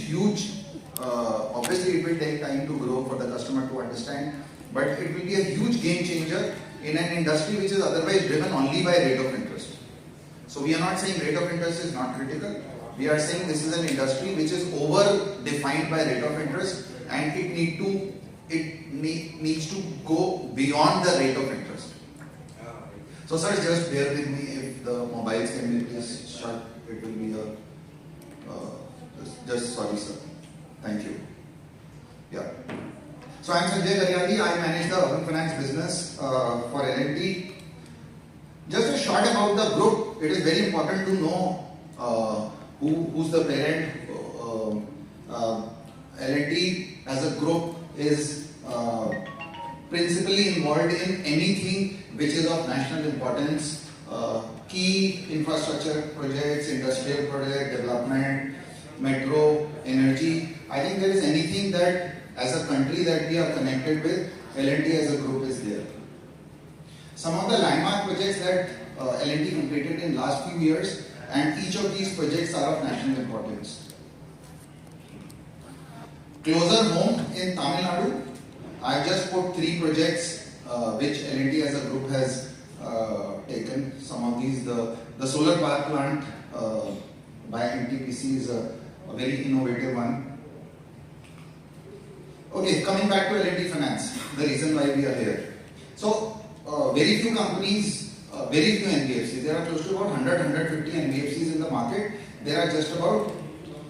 huge. Obviously, it will take time to grow for the customer to understand, but it will be a huge game changer in an industry which is otherwise driven only by rate of interest. So we are not saying rate of interest is not critical. We are saying this is an industry which is over defined by rate of interest, and it needs to go beyond the rate of interest. So sir, just bear with me if the mobiles can be please shut. It will be a just sorry sir. Thank you. Yeah. So I am Sanjay Karyadi. I manage the urban finance business for L&T. Just a short about the group. It is very important to know who's the parent. L&T as a group is principally involved in anything which is of national importance, key infrastructure projects, industrial project development, metro, energy. I think there is anything that as a country that we are connected with, L&T as a group is there. Some of the landmark projects that L&T completed in last few years, and each of these projects are of national importance. Closer home in Tamil Nadu, I just put 3 projects which L&T as a group has taken. Some of these, the solar power plant by NTPC is a very innovative one. Okay, coming back to L&T Finance, the reason why we are here. So, very few companies, very few NBFCs. There are close to about 100-150 NBFCs in the market. There are just about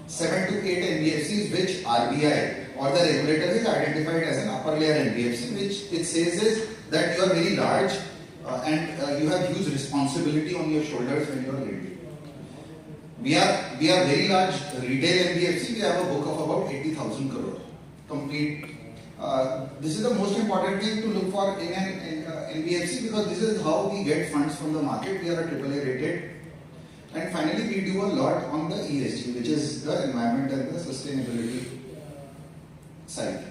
7 to 8 NBFCs which RBI or the regulator is identified as an upper layer NBFC, which it says is that you are very large and you have huge responsibility on your shoulders when you are lending. We are very large retail NBFC. We have a book of about 80,000 crore complete. This is the most important thing to look for in an NBFC because this is how we get funds from the market. We are a AAA rated. And finally, we do a lot on the ESG, which is the environment and the sustainability side.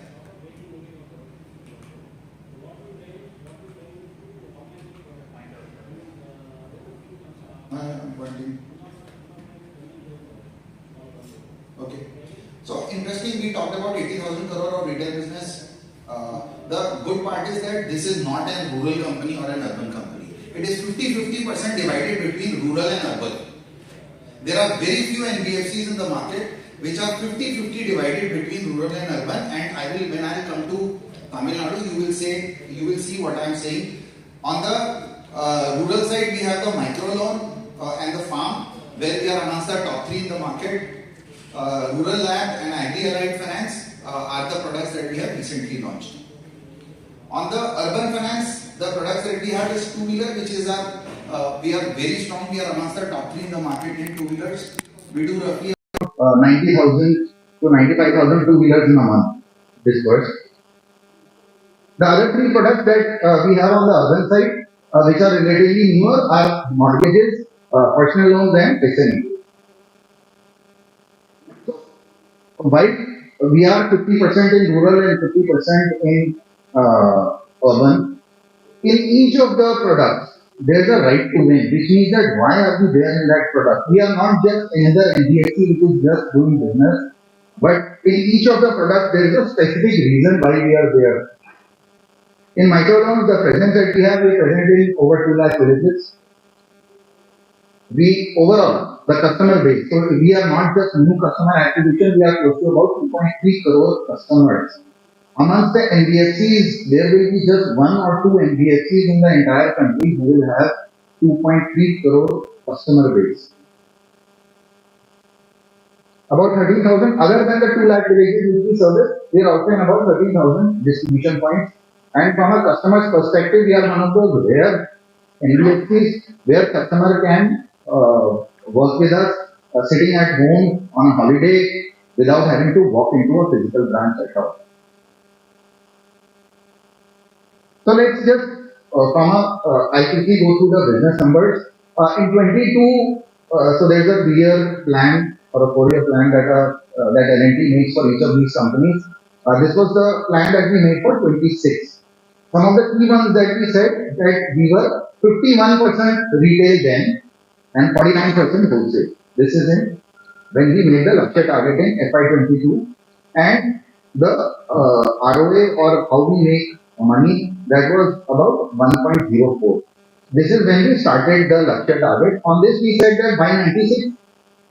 I'm pointing. Okay. So interesting, we talked about 80,000 crore of retail business. The good part is that this is not a rural company or an urban company. It is 50-50% divided between rural and urban. There are very few NBFCs in the market which are 50-50 divided between rural and urban, and when I come to Tamil Nadu, you will see what I am saying. On the rural side, we have the micro loan and the farm, where we are amongst the top 3 in the market. Rural Lab and Agri-Allied Finance are the products that we have recently launched. On the urban finance, the products that we have is two-wheeler, which is we are very strong. We are amongst the top 3 in the market in two-wheelers. We do roughly 90,000 to 95,000 two-wheelers in a month disbursed. The other 3 products that we have on the urban side, which are relatively newer, are mortgages, personal loans, and SME. While we are 50% in rural and 50% in urban, in each of the products, there is a right to win, which means that why are we there in that product? We are not just another NBFC which is just doing business, but in each of the products, there is a specific reason why we are there. In microloans, the presence that we have, we are present in over 2 lakh villages. Overall, the customer base, so we are not just new customer acquisition, we are close to about 2.3 crore customers. Amongst the NBFCs, there will be just 1 or 2 NBFCs in the entire country who will have 2.3 crore customer base. About 13,000, other than the 2 lakh villages which we service, we are also in about 13,000 distribution points. And from a customer's perspective, we are one of those rare NBFCs where customer can work with us sitting at home on a holiday without having to walk into a physical branch at all. So let's just I quickly go through the business numbers. In 22, so there is a 3-year plan or a 4-year plan that L&T makes for each of these companies. This was the plan that we made for 26. Some of the key ones that we said that we were 51% retail then and 49% wholesale. This is in when we made the Lakshya target in FY22, and the ROA or how we make money, that was about 1.04. This is when we started the Lakshya target. On this, we said that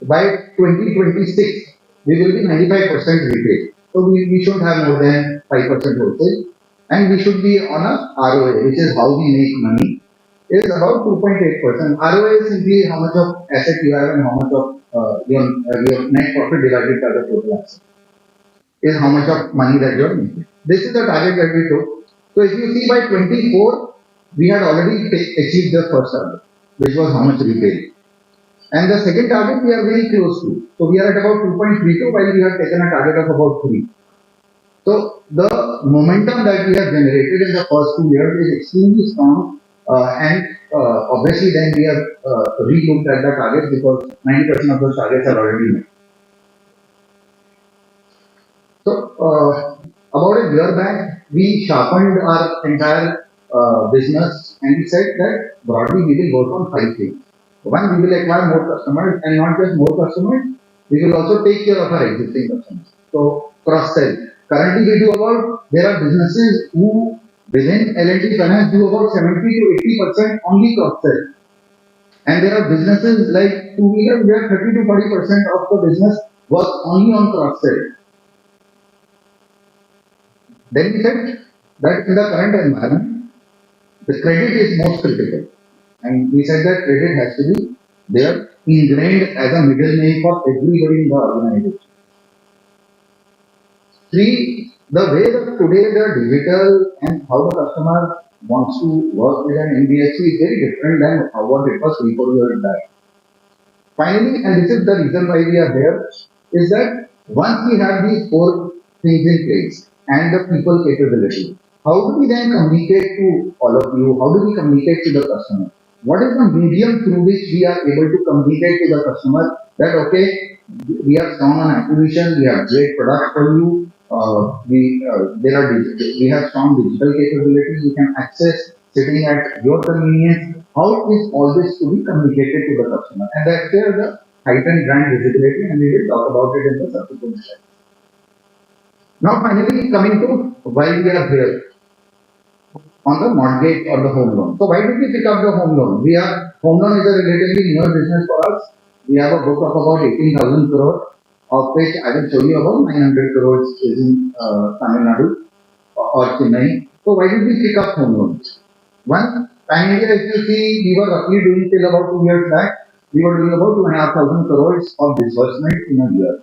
by 2026, we will be 95% retail. So we should have more than 5% wholesale, and we should be on a ROA, which is how we make money, is about 2.8%. ROA is simply how much of asset you have and how much of your net profit divided by the total asset is how much of money that you are making. This is the target that we took. So if you see by 24, we had already achieved the first target, which was how much retail. And the second target we are very close to. So we are at about 2.32 while we have taken a target of about 3. So the momentum that we have generated in the first 2 years is extremely strong, and obviously then we have re-looked at the targets because 90% of those targets are already met. So about a year back, we sharpened our entire business and we said that broadly we will work on 5 things. One, we will acquire more customers, and not just more customers, we will also take care of our existing customers. So cross-sell. Currently there are businesses who within L&T Finance do about 70 to 80% only cross-sell. And there are businesses like two-wheelers where 30 to 40% of the business works only on cross-sell. Then we said that in the current environment, the credit is most critical. And we said that credit has to be there ingrained as a middle name for everybody in the organization. 3, the way that today the digital and how the customer wants to work with an NBFC is very different than what it was 3-4 years back. Finally, and this is the reason why we are here, is that once we have these 4 things in place and the people capability, how do we then communicate to all of you? How do we communicate to the customer? What is the medium through which we are able to communicate to the customer that okay, we are strong on acquisition, we have great products for you, we have strong digital capabilities, we can access sitting at your convenience. How is all this to be communicated to the customer? And that's where the heightened brand visibility, and we will talk about it in the subsequent slides. Now finally coming to why we are here on the mortgage or the home loan. So why did we pick up the home loan? Home loan is a relatively newer business for us. We have a book of about 18,000 crore, of which I will show you about 900 crores is in Tamil Nadu or Chennai. So why did we pick up home loans? One, primarily if you see, we were roughly doing till about 2 years back, we were doing about 2,500 crores of disbursement in a year,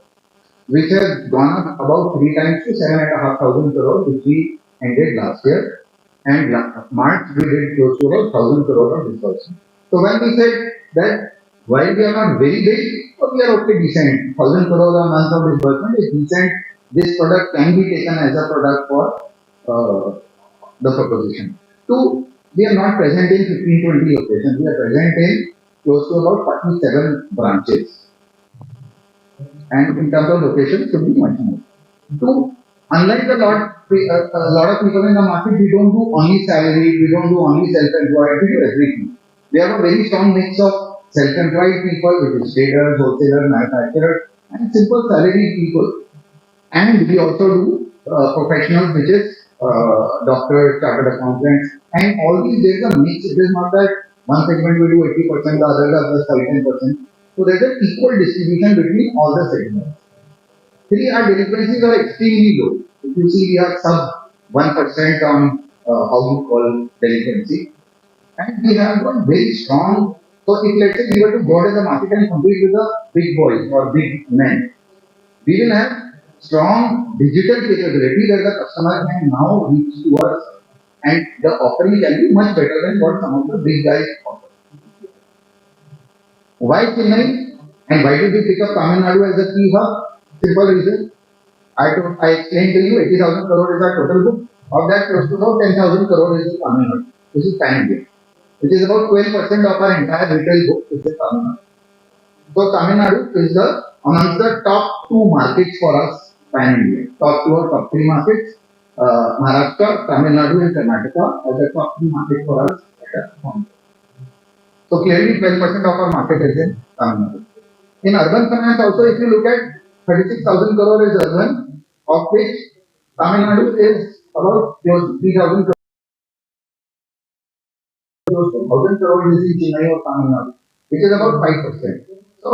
which has gone up about 3 times to 7,500 crores, which we ended last year. And March we did close to about 1,000 crore of disbursement. So when we said that while we are not very big, but we are okay, decent, 1,000 crore a month of disbursement is decent. This product can be taken as a product for the proposition. 2, we are not present in 15-20 locations. We are present in close to about 47 branches. And in terms of location, it should be much more. 2, unlike a lot of people in the market, we don't do only salary, we don't do only self-employed, we do everything. We have a very strong mix of self-employed people, which is traders, wholesalers, manufacturers, and simple salaried people. And we also do professionals, which is doctors, chartered accountants, and all these, there is a mix. It is not that one segment will do 80%, the others are just 10%. So there is an equal distribution between all the segments. 3, our delinquencies are extremely low. If you see, we are sub 1% on how we call delinquency. And we have got very strong. So if let's say we were to go to the market and compete with the big boys or big men, we will have strong digital capability that the customer can now reach to us, and the offering can be much better than what some of the big guys offer. Why Chennai? And why did we pick up Tamil Nadu as a key hub? Simple reason. I explained to you 80,000 crore is our total book. Of that, close to about 10,000 crore is in Tamil Nadu. This is pan India. Which is about 12% of our entire retail book is in Tamil Nadu. So Tamil Nadu is amongst the top 2 markets for us pan India. Top 2 or top 3 markets. Maharashtra, Tamil Nadu, and Karnataka are the top 3 markets for us. So clearly 12% of our market is in Tamil Nadu. In urban finance also, if you look at 36,000 crore is urban, of which Tamil Nadu is about close 3,000 crore, close to 1,000 crore is in Chennai or Tamil Nadu, which is about 5%. So,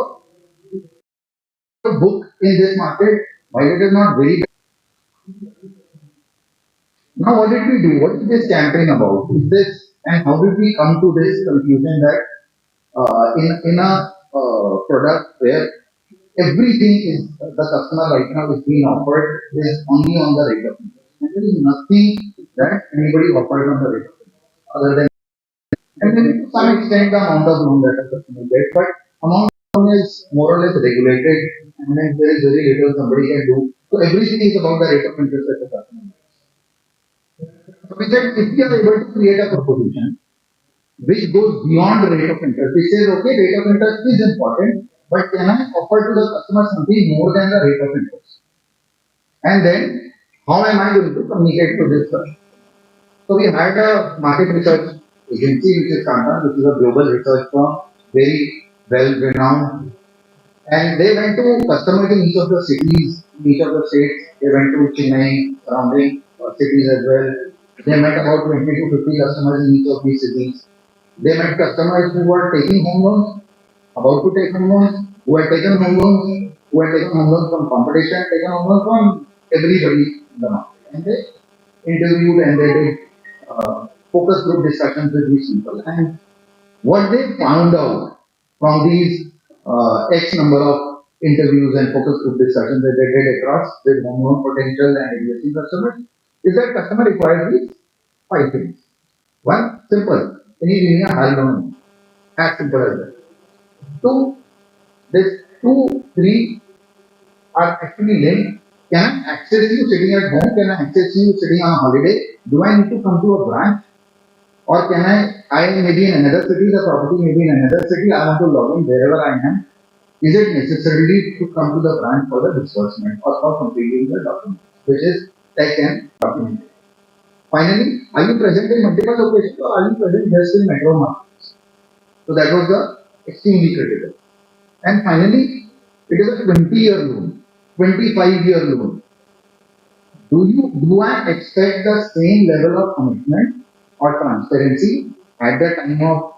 the book in this market, while it is not very. Now, what did we do? What is this campaign about? Is this, and how did we come to this conclusion that in a product where everything is the customer right now is being offered is only on the rate of interest. And there is nothing that anybody offers on the rate of interest other than, and then to some extent the amount of loan that a customer gets, but amount of loan is more or less regulated, and then there is very little somebody can do. So everything is about the rate of interest that the customer gets. So we said if we are able to create a proposition which goes beyond the rate of interest, which says okay, rate of interest is important, but can I offer to the customer something more than the rate of interest? And then how am I going to communicate to this customer? So we had a market research agency which is Kantan, which is a global research firm, very well renowned. And they went to customers in each of the cities, in each of the states. They went to Chennai, surrounding cities as well. They met about 20 to 50 customers in each of these cities. They met customers who were taking home loans, about to take home loans, who had taken home loans, who had taken home loans from competition, taken home loans from everybody in the market. And they interviewed and they did focus group discussions with these people. And what they found out from these X number of interviews and focus group discussions that they did across with home loan potential and existing customers is that customer requires these five things. One, simple. Can you give me a high loan? As simple as that. Two, this two, three are actually linked. Can I access you sitting at home? Can I access you sitting on a holiday? Do I need to come to a branch? Or can I may be in another city, the property may be in another city, I want to log in wherever I am. Is it necessarily to come to the branch for the disbursement or for completing the document, which is tech and documentation? Finally, are you present in multiple locations or are you present just in metro markets? So that was the extremely critical. And finally, it is a 20-year loan, 25-year loan. Do I expect the same level of commitment or transparency at the time of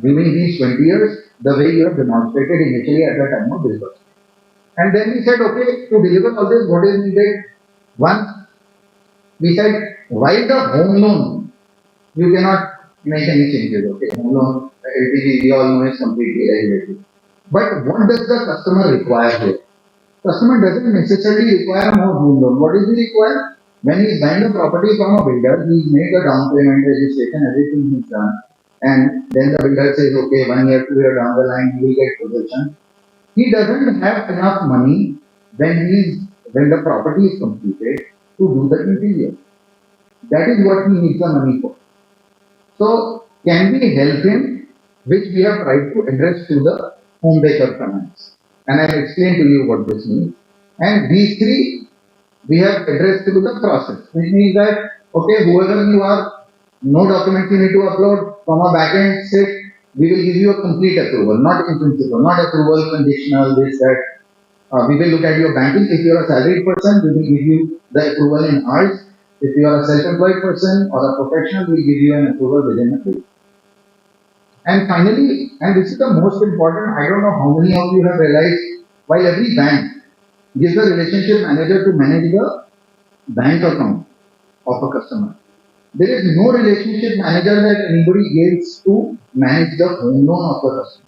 during these 20 years, the way you have demonstrated initially at the time of disbursement? And then we said, okay, to deliver all this, what is needed? One, we said, while the home loan, you cannot make any changes, okay? Home loan, LTV, we all know is completely regulated. But what does the customer require here? Customer doesn't necessarily require more home loan. What does he require? When he's buying a property from a builder, he's made a down payment, registration, everything he's done. And then the builder says, okay, 1 year, 2 year down the line, he will get possession. He doesn't have enough money when the property is completed to do the interior. That is what he needs the money for. So, can we help him, which we have tried to address through the home baker finance? And I'll explain to you what this means. And these three we have addressed through the process, which means that, okay, whoever you are, no documents you need to upload from a backend set, we will give you a complete approval, not in principle, not approval, conditional, this, that. We will look at your banking. If you are a salaried person, we will give you the approval in hours. If you are a self-employed person or a professional, we will give you an approval within a day. And finally, and this is the most important, I don't know how many of you have realized, while every bank gives a relationship manager to manage the bank account of a customer, there is no relationship manager that anybody gives to manage the home loan of the customer.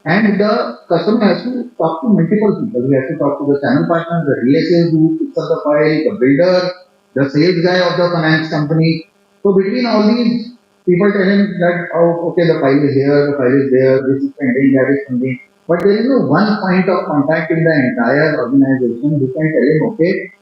And the customer has to talk to multiple people. He has to talk to the channel partner, the DSA who picks up the file, the builder, the sales guy of the finance company. So between all these people tell him that, oh, okay, the file is here, the file is there, this is pending, that is pending. But there is no one point of contact in the entire organization who can tell him, okay,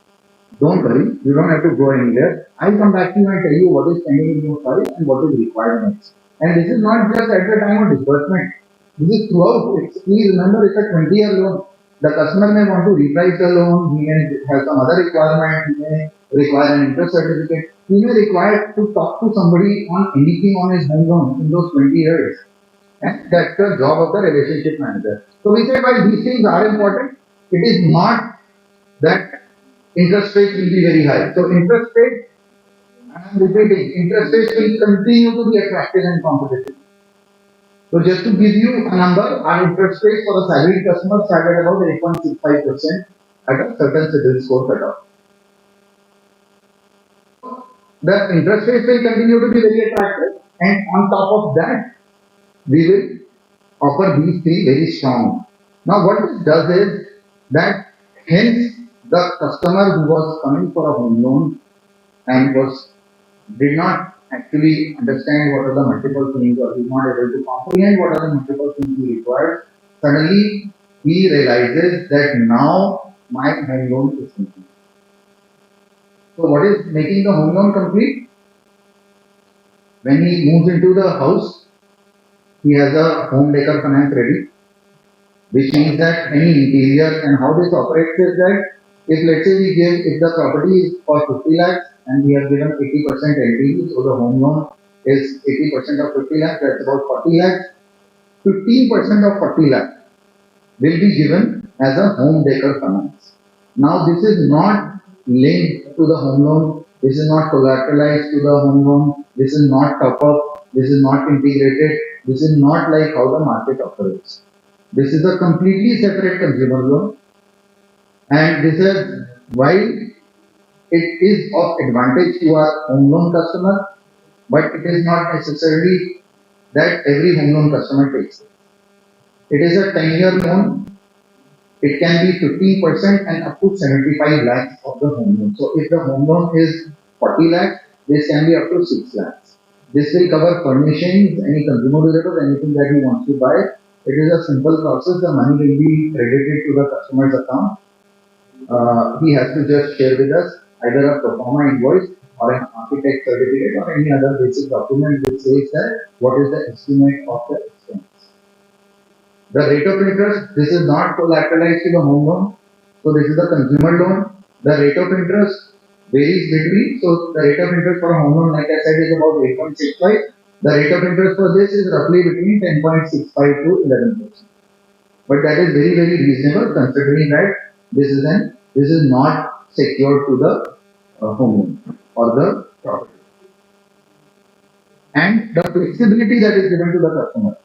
don't worry, you don't have to go anywhere. I'll come back to you and tell you what is pending in your file and what is required next. And this is not just at the time of disbursement. This is throughout. Please remember, it's a 20-year loan. The customer may want to reprice the loan. He may have some other requirement. He may require an interest certificate. He may require to talk to somebody on anything on his home loan in those 20 years. And that's the job of the relationship manager. So we said while these things are important, it is not that interest rates will be very high. So interest rates, and I'm repeating, interest rates will continue to be attractive and competitive. So just to give you a number, our interest rates for a salaried customer started about 8.65% at a certain CIBIL score cutoff. The interest rates will continue to be very attractive, and on top of that, we will offer these three very strong. Now, what this does is that hence the customer who was coming for a home loan and did not actually understand what are the multiple things or is not able to comprehend what are the multiple things he requires, suddenly he realizes that now my home loan is complete. So what is making the home loan complete? When he moves into the house, he has a home decor finance ready, which means that any interior, and how this operates is that if let's say if the property is for 50 lakhs and we have given 80% LTV, so the home loan is 80% of 50 lakhs, that's about 40 lakhs. 15% of 40 lakhs will be given as a home decor finance. Now this is not linked to the home loan, this is not collateralized to the home loan, this is not top up, this is not integrated, this is not like how the market operates. This is a completely separate consumer loan, and this is why it is of advantage to our home loan customer, but it is not necessarily that every home loan customer takes it. It is a 10-year loan. It can be 15% and up to 75 lakhs of the home loan. So if the home loan is 40 lakhs, this can be up to 6 lakhs. This will cover furnishings, any consumer durables, anything that he wants to buy. It is a simple process. The money will be credited to the customer's account. He has to just share with us either a pro forma invoice or an architect certificate or any other basic document which says that what is the estimate of the expense. The rate of interest, this is not collateralized to the home loan. So this is the consumer loan. The rate of interest varies between, so the rate of interest for a home loan, like I said, is about 8.65. The rate of interest for this is roughly between 10.65 to 11%. But that is very, very reasonable considering that this is not secured to the home loan or the property. And the flexibility that is given to the customer.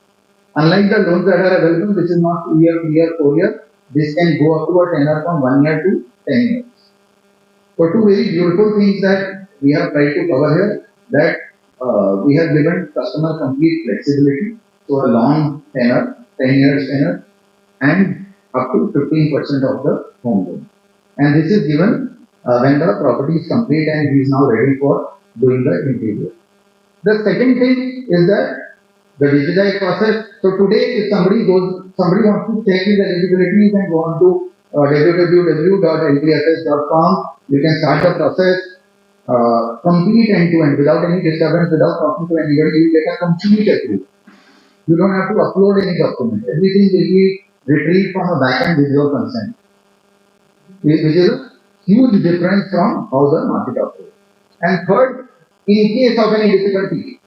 Unlike the loans that are available, this is not 2 year, 3 year, 4 year. This can go up to a tenor from 1 year to 10 years. So two very beautiful things that we have tried to cover here, that we have given customer complete flexibility, so a long tenor, 10 years tenor, and up to 15% of the home loan. And this is given when the property is complete and he is now ready for doing the interior. The second thing is that the digitized process. So today, if somebody wants to check his eligibility, you can go on to www.ltss.com. You can start the process, complete end-to-end, without any disturbance, without talking to anybody. You get a complete approval. You don't have to upload any document. Everything will be retrieved from a backend with your consent, which is a huge difference from how the market operates. And third, in case of any difficulty,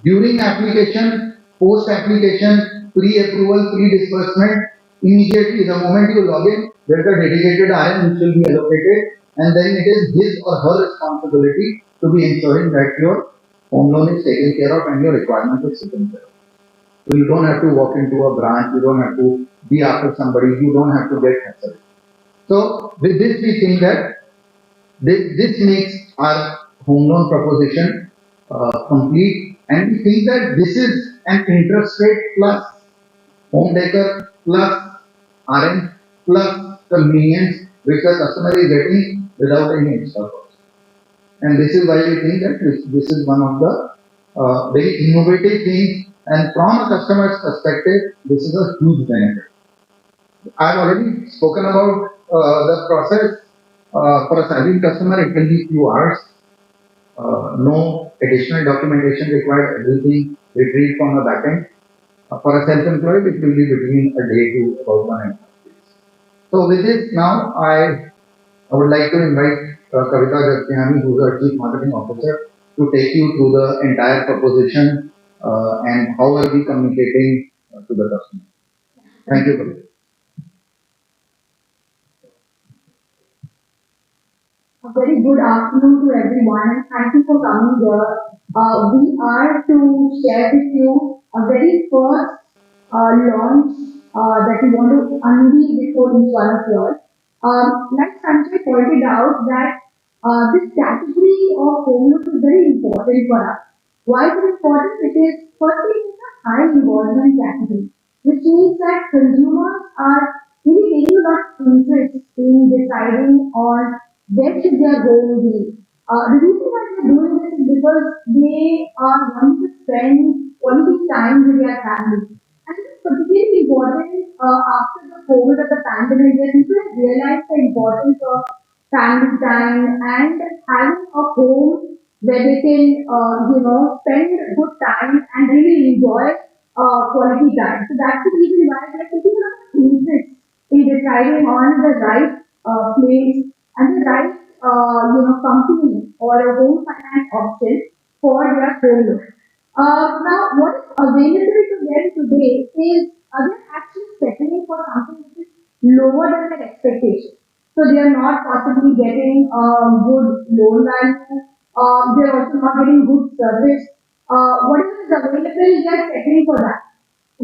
during application, post-application, pre-approval, pre-disbursement, immediately the moment you log in, there is a dedicated RM which will be allocated, and then it is his or her responsibility to be ensuring that your home loan is taken care of and your requirement is taken care of. So you don't have to walk into a branch, you don't have to be after somebody, you don't have to get hassled. So with this we think that this makes our home loan proposition complete. And we think that this is an interest rate plus home decor plus RM plus convenience which the customer is getting without any extra cost. And this is why we think that this is one of the very innovative things, and from a customer's perspective, this is a huge benefit. I've already spoken about the process for a salaried customer. It will be few hours. No additional documentation required, everything retrieved from the backend. For a self-employed, it will be between a day to about 1.5 days. So with this, now I would like to invite Kavita Jagtiani, who is our Chief Marketing Officer, to take you through the entire proposition and how are we communicating to the customer. Thank you. A very good afternoon to everyone and thank you for coming here. We are to share with you a very first launch that we want to unveil before each one of yours. Like Sanjay pointed out that this category of home loans is very important for us. Why is it important? Because firstly, it's a high involvement category, which means that consumers are really taking a lot of interest in deciding on where should their home be. The reason why they're doing this is because they are wanting to spend quality time with their family. And this is particularly important after the COVID or the pandemic, where people have realized the importance of family time and having a home where they can, spend good time and really enjoy quality time. So that's the reason why they're taking a lot of interest in deciding on the right place and the right, company or a home finance option for their home loan. Now, what is available to them today is they're actually settling for something which is lower than their expectation. So they are not possibly getting good loan value. They are also not getting good service. Whatever is available, they are settling for that.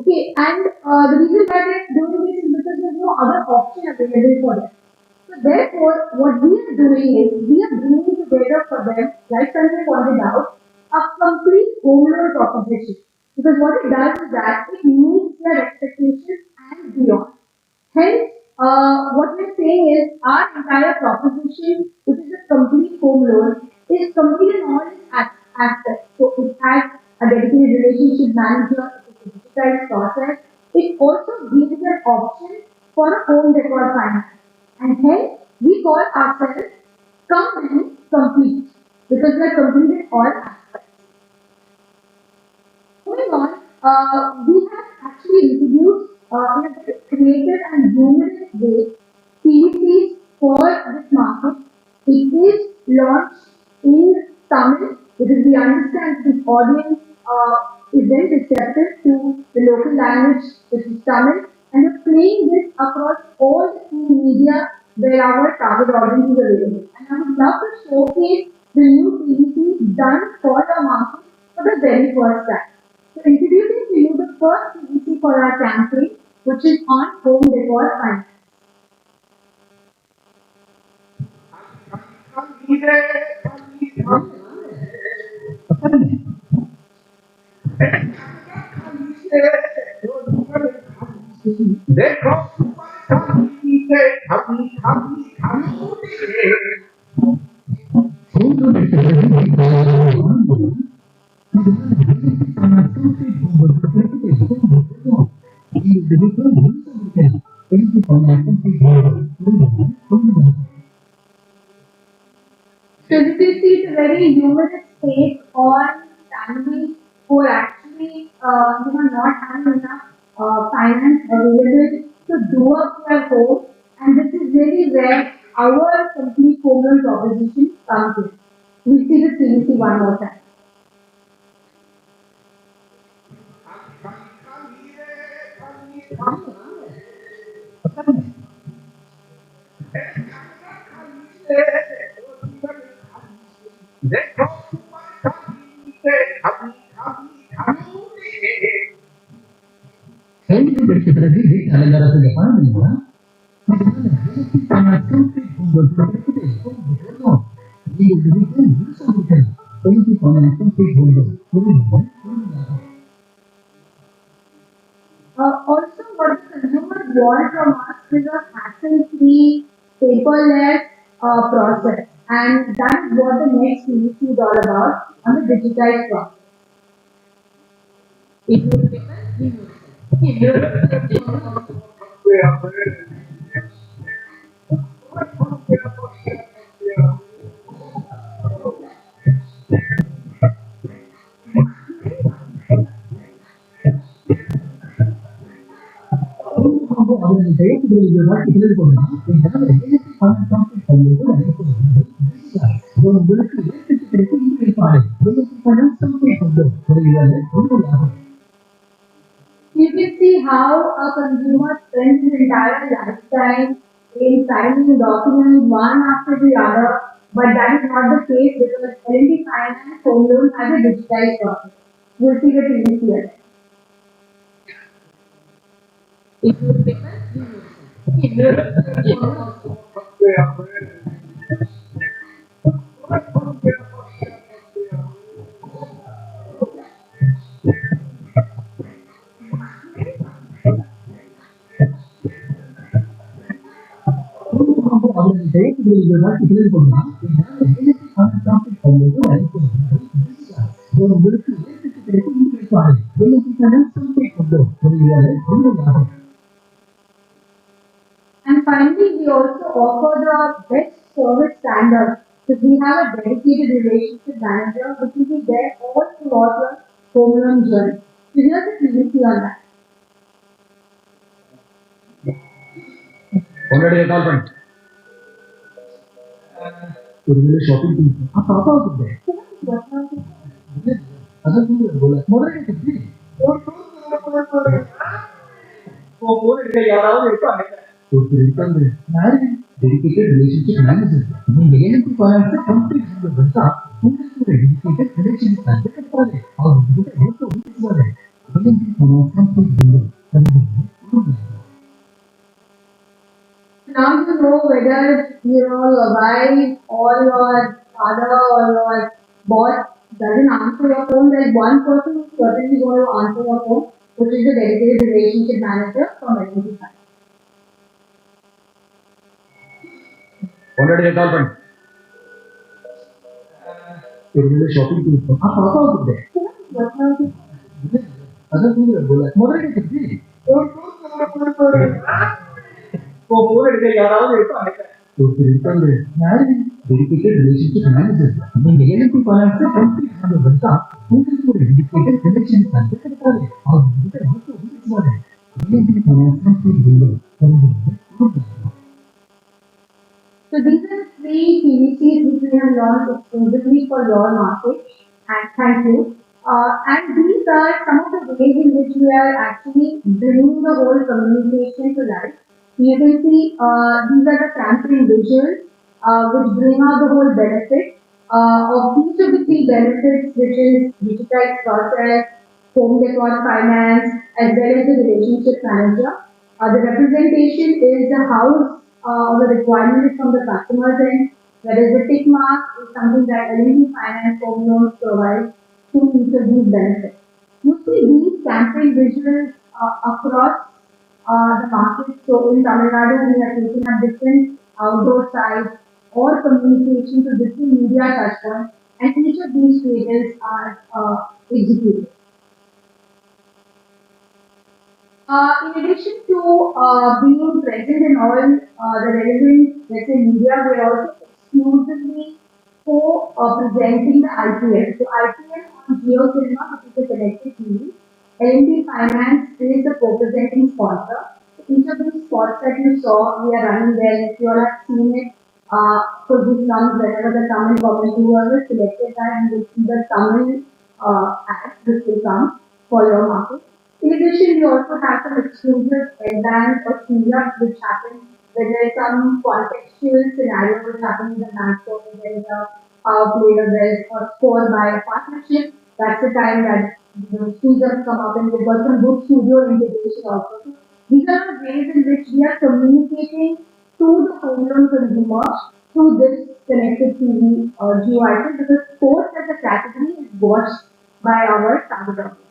Okay, and the reason why they're doing this is because there's no other option available for them. So therefore, what we are doing is we are bringing together for them, like Sanjay pointed out, a complete home loan proposition. Because what it does is that it meets their expectations and beyond. Hence, what we're saying is our entire proposition, which is a complete home loan, is complete in all its aspects. So it has a dedicated relationship manager, it's a digitized process. It also gives an option for a home decor finance. And hence, we call ourselves company complete because we are complete in all aspects. Moving on, we have actually introduced in a very creative and humorous way PVCs for this market. It is launched in Tamil because we understand this audience is very receptive to the local language, which is Tamil, and we're playing this across all the key media where our target audience is available. And I would love to showcase the new PVC done for the market for the very first time. So introducing to you the first PVC for our campaign, which is on home decor finance. So this is a very humorous take on families who are actually, not having enough finance available to do up their home, and this is really where our complete home loan proposition comes in. We see the CVC one more time. Also, what the consumers want from us is a hassle-free, paperless process, and that is what the next CVC is all about on the digitized process. You can see how a consumer spends his entire lifetime in signing documents one after the other, but that is not the case because L&T Finance Home Loan has a digitized process. We'll see the TV here. If you And finally, we also offer the best service standard. So we have a dedicated relationship manager which will be there all throughout your home loan journey. So here's the PVC on that. Already a girlfriend. तो real shopping की आप पापा होते हैं अगर तुम बोला मोरे के कितनी वो बोल रहे यार आओ देखो आने तो क्रिटिकल में मैरिज डेडिकेटेड रिलेशनशिप मैनेजर मैं ये नहीं पा रहा था कंप्लीट जो बनता उनको डेडिकेटेड रिलेशनशिप मैनेजर करता है और मुझे तो इस बार है लेकिन complete builder Now you know whether your wife or your father or your boss doesn't answer your phone. There's one person who's certainly going to answer your phone, which is the dedicated relationship manager from L&T Finance. Already a girlfriend. तो real shopping की आप पापा होते हैं अगर तुम बोला मोरे के कितनी वो बोल रहे यार आओ देखो आने तो क्रिटिकल में मैरिज डेडिकेटेड रिलेशनशिप मैनेजर मैं ये नहीं पा रहा था कंप्लीट जो बनता उनको डेडिकेटेड रिलेशनशिप मैनेजर करता है और मुझे तो इस बार है ये भी complete builder So these are the three PVCs which we have launched exclusively for your market, and thank you. And these are some of the ways in which we are actually bringing the whole communication to life. You can see these are the campaign visuals which bring out the whole benefit of each of the three benefits, which is digitized process, home decor finance, as well as the relationship manager. The representation is the house the requirement is from the customer's end, whereas the tick mark is something that L&T Finance Home Loans provides to each of these benefits. You see these campaign visuals across the market. So in Tamil Nadu, we have taken up different outdoor sites or communication to different media touchpoints, and each of these creatives are executed. In addition to being present in all the relevant, let's say, media, we are also exclusively presenting the IPL. So IPL on Geo Cinema, which is a connected TV. L&T Finance is the co-presenting sponsor. So each of these spots that you saw, we are running there. If you all have seen it, for this comes whenever the Tamil government, whoever selected that, and will see the Tamil ads, this will come for your market. In addition, we also have some exclusive headbands or serials which happen when there is some contextual scenario which happens in the match, so there is a power play or score by a partnership. That's the time that studios come up and we've got some good studio integration also. So these are the ways in which we are communicating to the home loan consumer through this connected TV or Geo item, because sports as a category is watched by our target audience.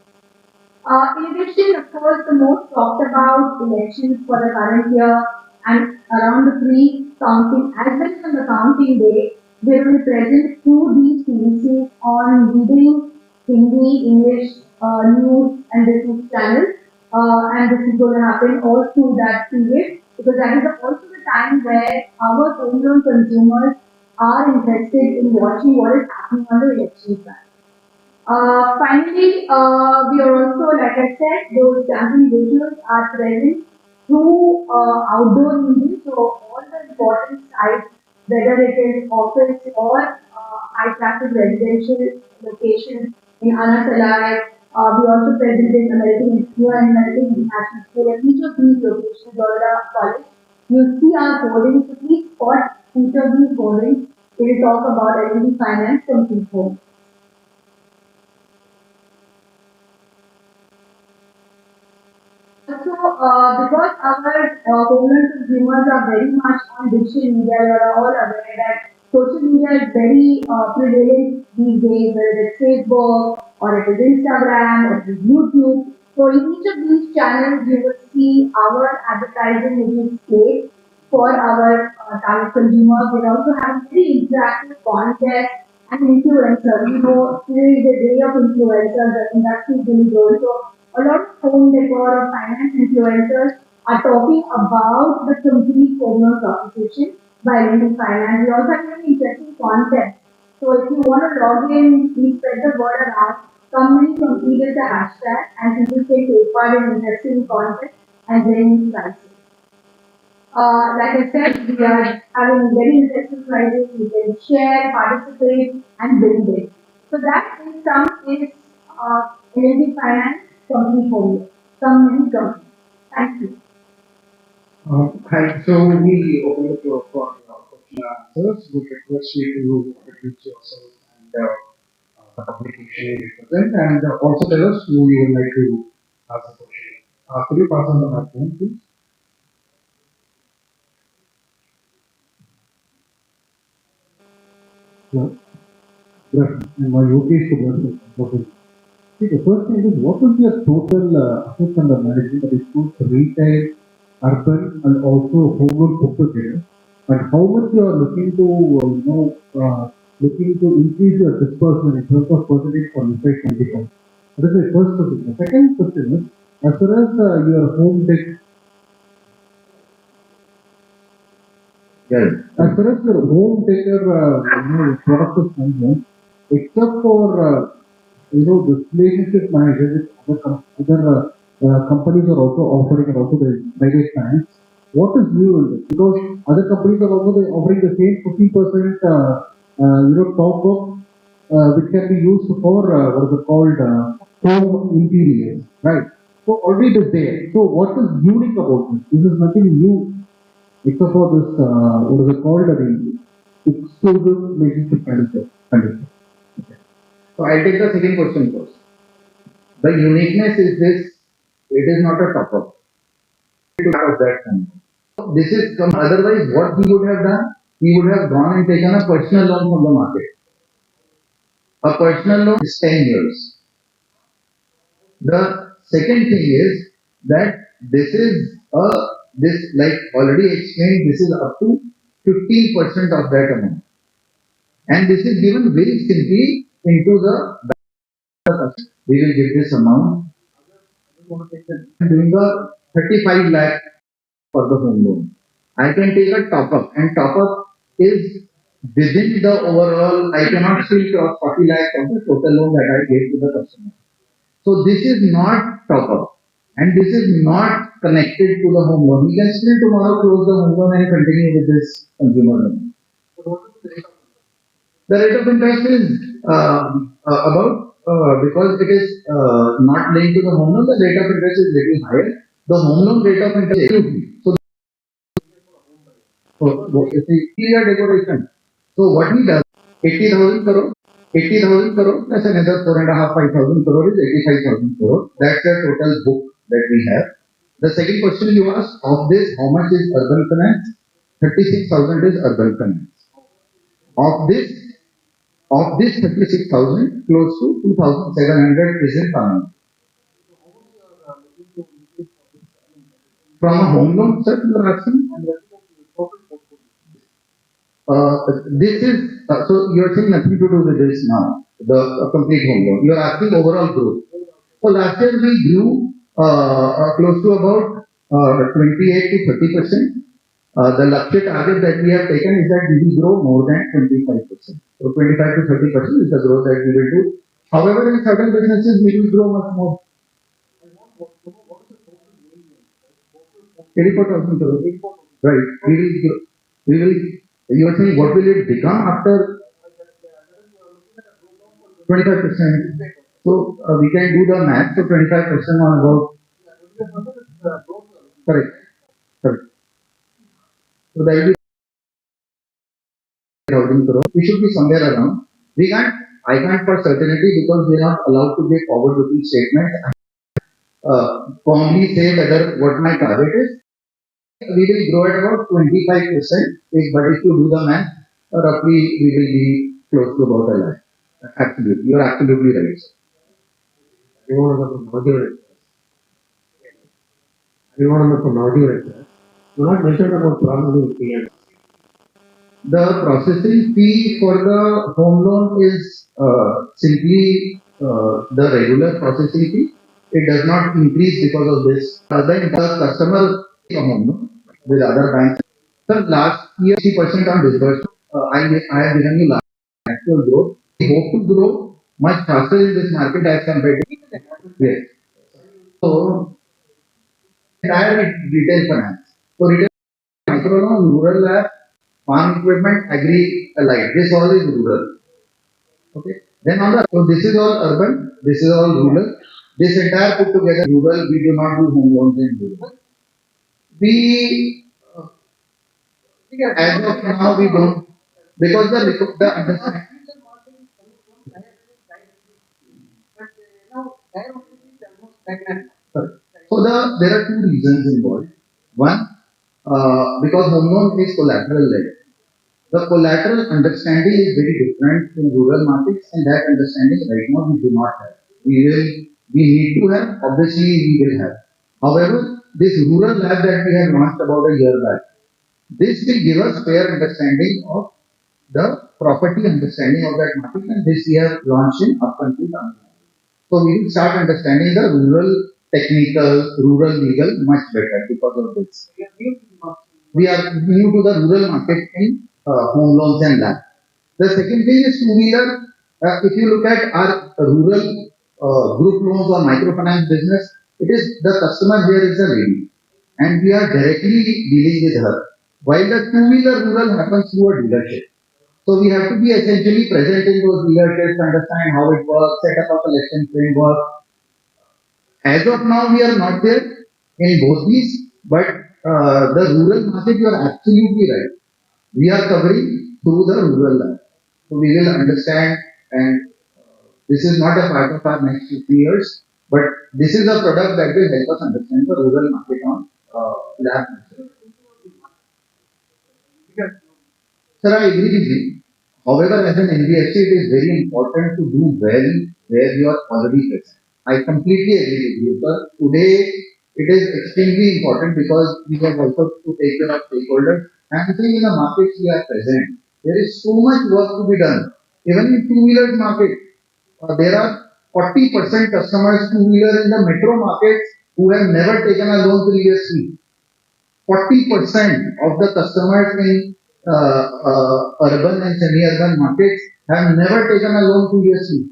In addition, of course, the most talked about elections for the current year and around the pre-counting as well as on the counting day, they will be present through these PVCs on reading Hindi, English, news and business channels. And this is going to happen all through that period, because that is also the time where our home loan consumers are interested in watching what is happening on the election side. Finally, we are also, like I said, those campaign visuals are present through outdoor media. So all the important sites, whether it is office or high traffic residential locations in Anasalai, We also present in American Institute and American International School, and each of these locations, Florida College, you'll see our holdings. So please spot each of these holdings. We'll talk about LLD finance complete home. Also, because our home loan consumers are very much on digital media, you are all aware that social media is very prevalent these days, whether it's Facebook or it is Instagram or it is YouTube. So in each of these channels, you will see our advertising which is paid for our target consumers. We also have very interactive content and influencers. You know, today is the day of influencers, the industry is really growing. So a lot of home decor or finance influencers are talking about the complete home loan proposition by lending finance. We also have very interesting content. So if you want to log in, please spread the word around. Company complete is the hashtag and people can take part in interesting content and bring prices. Like I said, we are having very interesting prizes. You can share, participate, and build it. So that in sum is energy finance company home loan. Some many companies. Thank you. Hi. So we open the floor for question and answers. We request you to introduce yourself and the publication you represent, and also tell us who you would like to ask the question. Could you pass on the microphone, please? Yeah. Right. And my Yogesh Subramanian. See, the first thing is, what will be a total assets under management that includes retail, urban, and also home loan put together? And how much you are looking to, looking to increase your disbursement in terms of percentage for FY 25? That is the first question. The second question is, as far as your home debt, Yes. as far as your home debt, product is concerned, except for the relationship managers with other companies are also offering, and also the private banks. What is new in this? Because other companies are also offering the same 50% top up, which can be used for what is it called home interiors, right? So already it is there. So what is unique about this? This is nothing new except for this what is it called the exclusive relationship manager. So I'll take the second question first. The uniqueness is this, it is not a top up. Of that kind. This is otherwise what he would have done, he would have gone and taken a personal loan from the market. A personal loan is 10 years. The second thing is that this is this like already explained, this is up to 15% of that amount. And this is given very simply into the we will give this amount. I'm doing a 35 lakh for the home loan. I can take a top up, and top up is within the overall, I cannot still cross 40 lakhs of the total loan that I gave to the customer. So this is not top up, and this is not connected to the home loan. We can still tomorrow close the home loan and continue with this consumer loan. The rate of interest is about because it is not linked to the home loan, the rate of interest is little higher. The home loan rate of interest is 2. So it's a clear decoration. So what he does, 80,000 crore, 80,000 crore plus another 4.5, 5,000 crore is 85,000 crore. That's the total book that we have. The second question you asked, of this, how much is urban finance? 36,000 is urban finance. Of this 36,000, close to 2,700 is in farming. From a home loan, sir, you are asking? This is, so you are saying nothing to do with this now, the complete home loan. You are asking overall growth. So last year we grew close to about 28 to 30%. The Lakshya target that we have taken is that we will grow more than 25%. So 25 to 30% is the growth that we will do. However, in certain businesses we will grow much more. 84,000 crores. Right. We will, you are saying what will it become after 25%? So we can do the math. So 25% on about, correct, correct. So that will be 1,000 crore. We should be somewhere around. We can't, I can't for certainty because we are not allowed to give forward-looking statements. Formally say whether what my target is. We will grow at about 25%. But if you do the math, roughly we will be close to about a lakh. Absolutely, you are absolutely right. Everyone on the module, do not mention about processing fee. The processing fee for the home loan is simply the regular processing fee. It does not increase because of this. Then the customer a home loan with other banks. The last year 60% on disbursement. I have given you last actual growth. We hope to grow much faster in this market as compared to yes. So entire retail finance. So retail micro loan, rural lab, farm equipment, agri allied. This all is rural. Okay. Then on the so this is all urban, this is all rural. This entire put together rural. We do not do home loans in rural. We as of now we don't because the understanding. So there are two reasons involved. One, because home loan is collateral led. The collateral understanding is very different in rural markets, and that understanding right now we do not have. We need to have, obviously we will have. However, this rural lab that we have launched about a year back, this will give us fair understanding of the property understanding of that market, and this we have launched in upcountry Tamil Nadu. So we will start understanding the rural technical, rural legal much better because of this. We are new to the rural market in home loans and land. The second thing is two-wheeler. If you look at our rural group loans or microfinance business, it is the customer here is a lady, and we are directly dealing with her. While the two-wheeler rural happens through a dealership. So we have to be essentially present in those dealerships, understand how it works, set up a collection framework. As of now, we are not there in both these, but the rural market, you are absolutely right. We are covering through the rural land. So we will understand, and this is not a part of our next 2 3 years, but this is a product that will help us understand the rural market on lab. Sir, I agree with you. However, as an NBFC, it is very important to do well where you are already present. I completely agree with you, sir. Today, it is extremely important because we have also to take care of stakeholders. And I think in the markets we are present, there is so much work to be done. Even in two-wheeler market, there are 40% customers two-wheeler in the metro markets who have never taken a loan previously. 40% of the customers in urban and semi-urban markets have never taken a loan previously.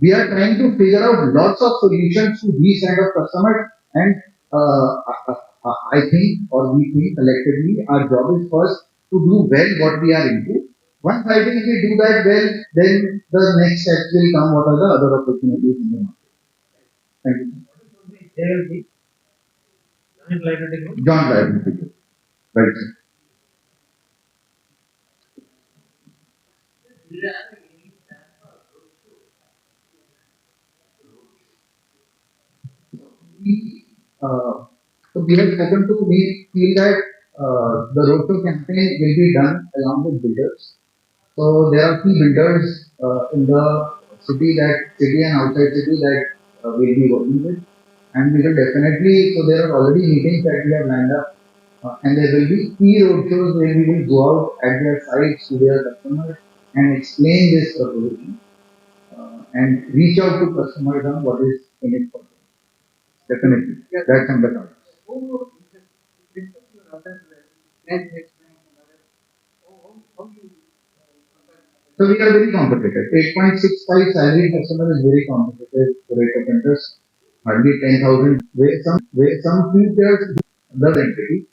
We are trying to figure out lots of solutions to these kind of customers, and I think, or we think collectively, our job is first to do well what we are into. Once I think we do that well, then the next steps will come. What are the other opportunities in the market? Thank you. John Liability. Right. We, so we have spoken to, we feel that the roadshow campaign will be done along with builders. So there are key builders in the city and outside city that we'll be working with. And we will definitely, so there are already meetings that we have lined up. And there will be key roadshows where we will go out at their sites to their customers and explain this proposition and reach out to customers on what is in it for them. Definitely. That's on the card. So we are very competitive. 8.65 salary customer is very competitive rate of interest. Hardly 10,000. Some few players, the entity,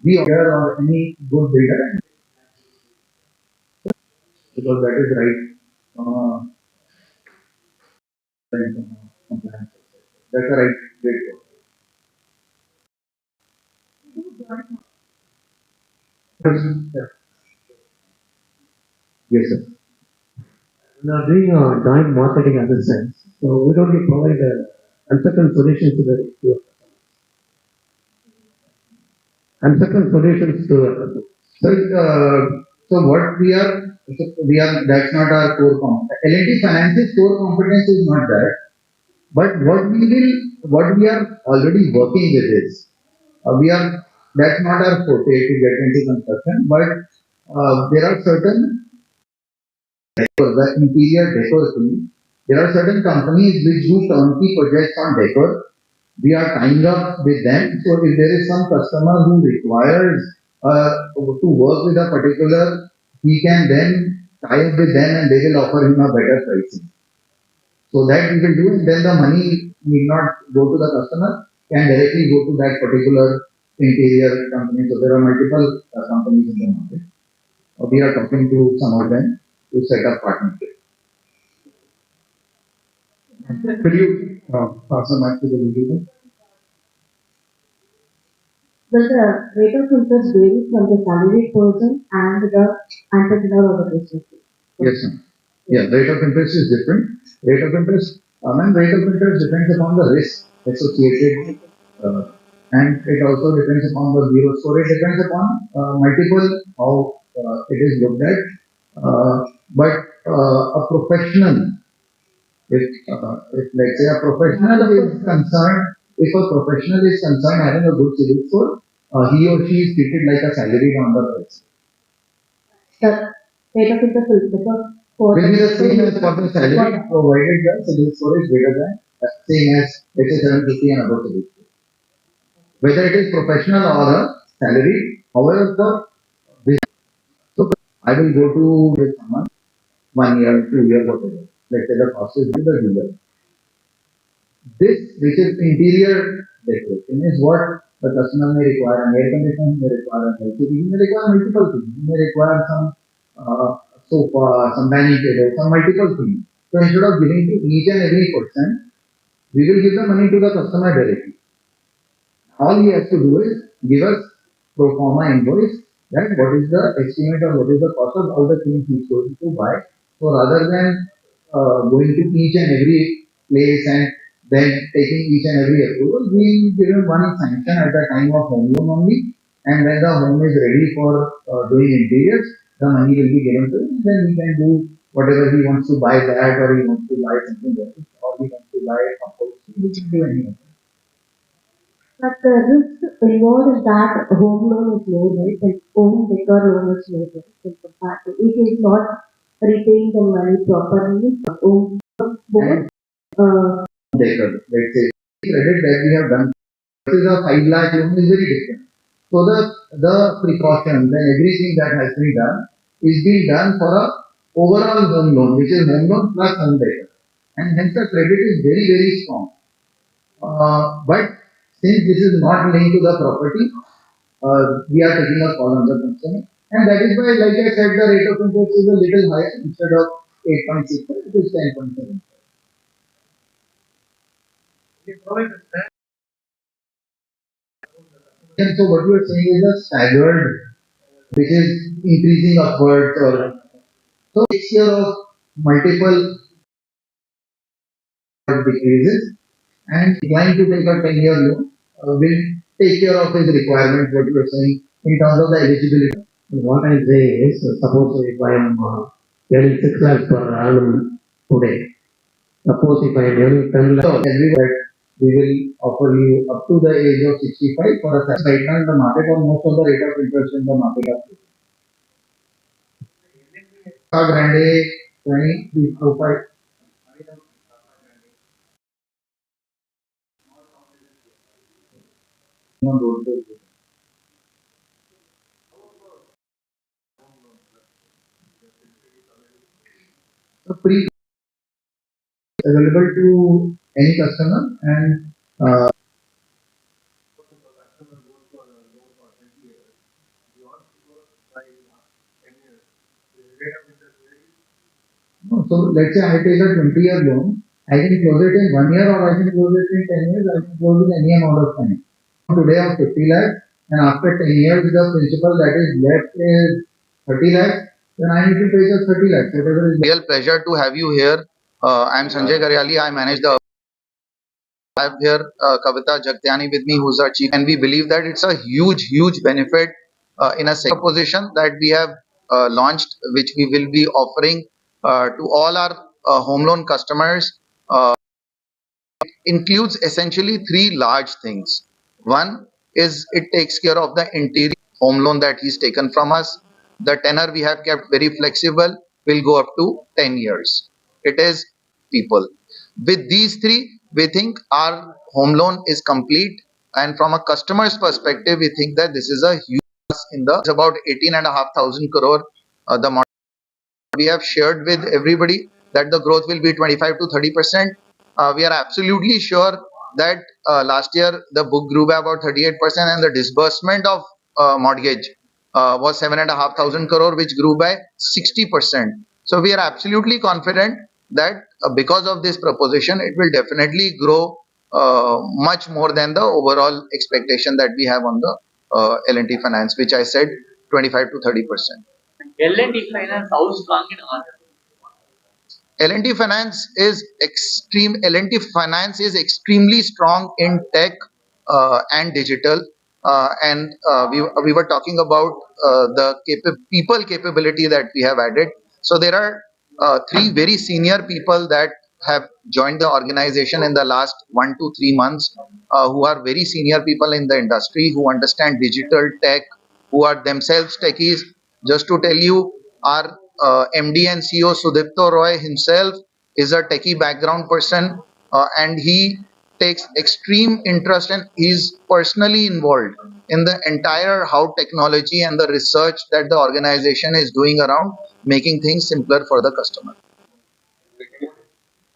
we order or any good builder because that is right. compliance. That's the right way to go. Yeah. Yes, sir. We are doing joint marketing as a sense. So we don't provide consultant solutions to the consultant solutions to the customer. So, so what we are, that's not our core competence. L&T Finance's core competence is not that. But what we are already working with is, that's not our forte to get into construction, but there are certain, the interior decor thing, there are certain companies which do turnkey projects on decor. We are tying up with them. So if there is some customer who requires to work with a particular, he can then tie up with them and they will offer him a better pricing. So that we will do, and then the money need not go to the customer, can directly go to that particular interior company. So there are multiple companies in the market. We are talking to some of them to set up partnership. Could you pass the mic to the leader? Well, the rate of interest varies from the salaried person and the entrepreneur or the business. Yes, sir. Yeah, rate of interest is different. Rate of interest, rate of interest depends upon the risk associated, and it also depends upon the bureau. So it depends upon multiple how it is looked at. But a professional, if let's say a professional is concerned, if a professional is concerned having a good civil score, he or she is treated like a salaried on the price. The rate of interest will differ for Will be the same as for the salary, provided the civil score is greater than same as let's say 750 and above civil score. Whether it is professional or a salary, however the so I will go to with someone 1 year, 2 year, whatever. Let's say the cost is the dealer. This, which is interior decoration, is what the customer may require. An air conditioning may require, an LCD, he may require multiple things. He may require some sofa, some dining table, some multiple things. So instead of giving to each and every person, we will give the money to the customer directly. All he has to do is give us pro forma invoice that what is the estimate or what is the cost of all the things he's going to buy. So rather than going to each and every place and then taking each and every approval, we give him one sanction at the time of home loan only, and when the home is ready for doing interiors, the money will be given to him. Then he can do whatever he wants to buy that, or he wants to buy something else, or he wants to buy a compost. He can do anything. But the risk involved is that home loan is low, right? And home decor loan is low, right? In compared to if he is not repaying the money properly, home both Decor, let's say, credit that we have done versus a 5 lakh loan is very different. So the precautions and everything that has been done is being done for a overall home loan, which is home loan plus home decor. And hence the credit is very, very strong. But since this is not linked to the property, we are taking a call on the customer. And that is why, like I said, the rate of interest is a little higher. Instead of 8.6, it is 10.7. And so what you are saying is a staggered, which is increasing upwards, or so takes care of multiple decreases, and decline to take a 10-year loan will take care of his requirements. What you are saying in terms of the eligibility. What I say is, suppose if I am earning 6 lakhs per annum today, suppose if I am earning 10 lakhs, So everywhere we will offer you up to the age of 65 for a right now in the market, or most of the rate of interest in the market are Grande 23.05. So pre available to any customer, and so let's say I take a 20-year loan I can close it in 1 year or I can close it in 10 years. I can close it any amount of time. Today I'm 50 lakhs and after 10 years the principal that is left is 30 lakhs, then I need to pay just 30 lakhs. Whatever is Real pleasure to have you here. I'm Sanjay Garyali. I manage the. I have here Kavita Jagtyani with me, who's our chief, and we believe that it's a huge benefit in a second proposition that we have launched, which we will be offering to all our home loan customers. Includes essentially three large things. One is it takes care of the interior home loan that he's taken from us. The tenor we have kept very flexible, will go up to 10 years. It is people. With these three, we think our home loan is complete. And from a customer's perspective, we think that this is a huge in the it's about 18,500 crore. The we have shared with everybody that the growth will be 25 to 30%. We are absolutely sure that last year the book grew by about 38% and the disbursement of mortgage was 7,500 crore, which grew by 60%. So we are absolutely confident that because of this proposition, it will definitely grow much more than the overall expectation that we have on the L&T Finance, which I said 25 to 30%. L&T Finance, how strong in Andhra? L&T Finance is L&T Finance is extremely strong in tech and digital. We were talking about the people capability that we have added. So there are three very senior people that have joined the organization in the last 1 to 3 months, who are very senior people in the industry who understand digital tech, who are themselves techies. Just to tell you, our MD and CEO Sudipto Roy himself is a techie background person, and he takes extreme interest and is personally involved in the entire how technology and the research that the organization is doing around making things simpler for the customer.